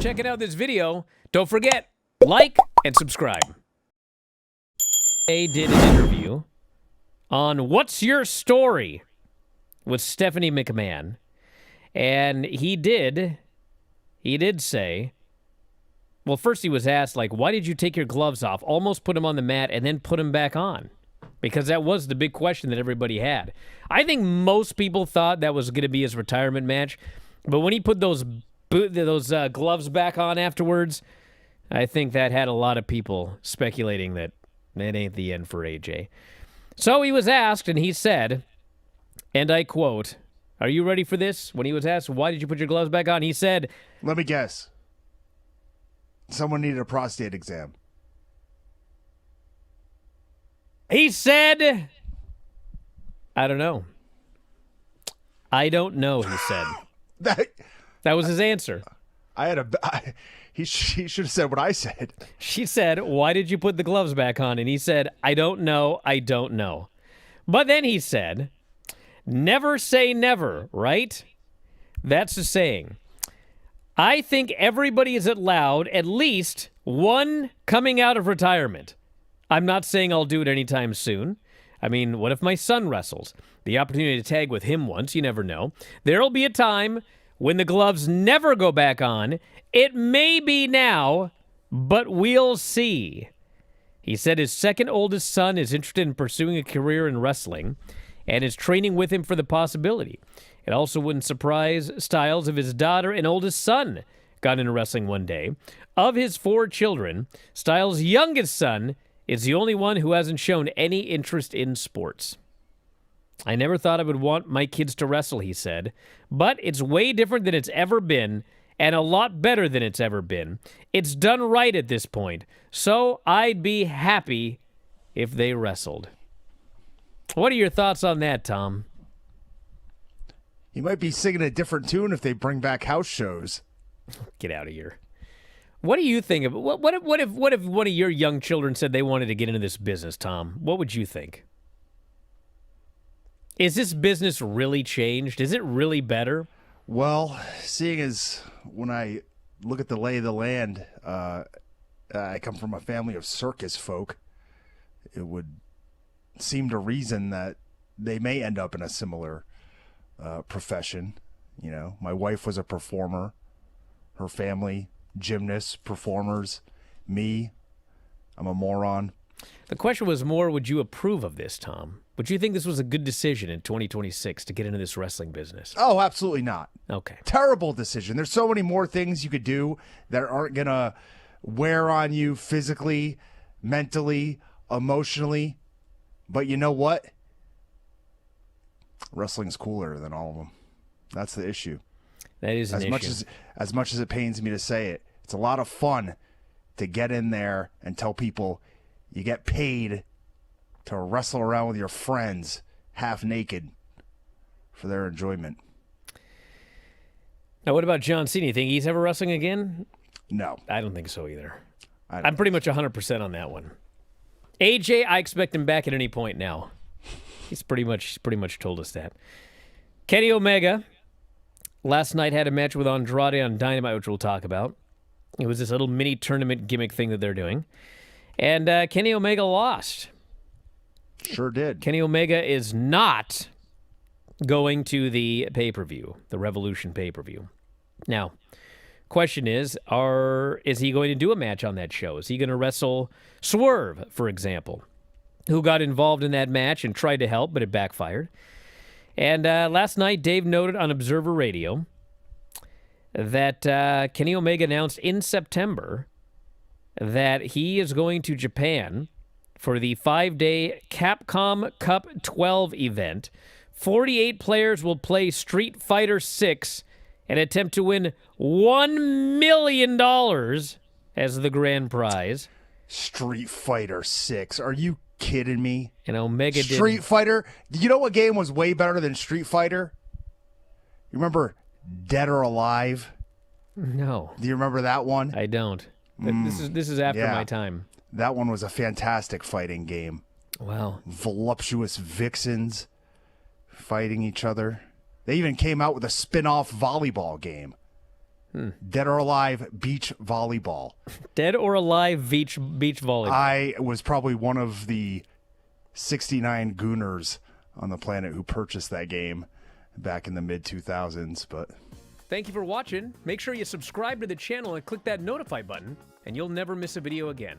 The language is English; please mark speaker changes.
Speaker 1: checking out this video. Don't forget, like and subscribe. They did an interview on What's Your Story with Stephanie McMahon. And he did say, well, first he was asked, like, why did you take your gloves off, almost put them on the mat, and then put them back on? Because that was the big question that everybody had. I think most people thought that was going to be his retirement match. But when he put those gloves back on afterwards, I think that had a lot of people speculating that it ain't the end for AJ. So he was asked, and he said, and I quote, are you ready for this? When he was asked, why did you put your gloves back on? He said,
Speaker 2: let me guess. Someone needed a prostate exam.
Speaker 1: He said, I don't know. I don't know, he said. That was his answer.
Speaker 2: He should have said what I said.
Speaker 1: She said, why did you put the gloves back on? And he said, I don't know, I don't know. But then he said, never say never, right? That's the saying. I think everybody is allowed at least one coming out of retirement. I'm not saying I'll do it anytime soon. I mean, what if my son wrestles? The opportunity to tag with him once, you never know. There'll be a time when the gloves never go back on. It may be now, but we'll see. He said his second oldest son is interested in pursuing a career in wrestling and is training with him for the possibility. It also wouldn't surprise Styles if his daughter and oldest son got into wrestling one day. Of his 4 children, Styles' youngest son is the only one who hasn't shown any interest in sports. I never thought I would want my kids to wrestle, he said, but it's way different than it's ever been and a lot better than it's ever been. It's done right at this point, so I'd be happy if they wrestled. What are your thoughts on that, Tom?
Speaker 2: He might be singing a different tune if they bring back house shows.
Speaker 1: Get out of here. What do you think of what if one of your young children said they wanted to get into this business, Tom? What would you think? Is this business really changed? Is it really better?
Speaker 2: Well, seeing as when I look at the lay of the land, I come from a family of circus folk, it would seem to reason that they may end up in a similar profession. You know, my wife was a performer, her family, gymnasts, performers, me, I'm a moron.
Speaker 1: The question was more, would you approve of this, Tom? Would you think this was a good decision in 2026 to get into this wrestling business?
Speaker 2: Oh, absolutely not.
Speaker 1: Okay.
Speaker 2: Terrible decision. There's so many more things you could do that aren't going to wear on you physically, mentally, emotionally. But you know what? Wrestling's cooler than all of them. That's the issue.
Speaker 1: That is an issue.
Speaker 2: As much as it pains me to say it, it's a lot of fun to get in there and tell people you get paid to wrestle around with your friends half naked for their enjoyment.
Speaker 1: Now, what about John Cena? You think he's ever wrestling again?
Speaker 2: No.
Speaker 1: I don't think so either. I'm pretty much 100% on that one. AJ, I expect him back at any point now. He's pretty much told us that. Kenny Omega last night had a match with Andrade on Dynamite, which we'll talk about. It was this little mini tournament gimmick thing that they're doing. And Kenny Omega lost.
Speaker 2: Sure did.
Speaker 1: Kenny Omega is not going to the pay-per-view, the Revolution pay-per-view. Now, question is he going to do a match on that show? Is he going to wrestle Swerve, for example, who got involved in that match and tried to help, but it backfired? And last night, Dave noted on Observer Radio that Kenny Omega announced in September that he is going to Japan for the 5-day Capcom Cup 12 event. 48 players will play Street Fighter 6 and attempt to win $1 million as the grand prize.
Speaker 2: Street Fighter 6. Are you kidding me?
Speaker 1: And Omega did.
Speaker 2: Street Fighter. You know what game was way better than Street Fighter? You remember Dead or Alive?
Speaker 1: No.
Speaker 2: Do you remember that one?
Speaker 1: I don't. This is after my time.
Speaker 2: That one was a fantastic fighting game.
Speaker 1: Wow.
Speaker 2: Voluptuous vixens fighting each other. They even came out with a spin-off volleyball game. Dead or Alive beach volleyball.
Speaker 1: Dead or Alive beach volleyball.
Speaker 2: I was probably one of the 69 gooners on the planet who purchased that game back in the mid-2000s, but...
Speaker 1: Thank you for watching. Make sure you subscribe to the channel and click that notify button, and you'll never miss a video again.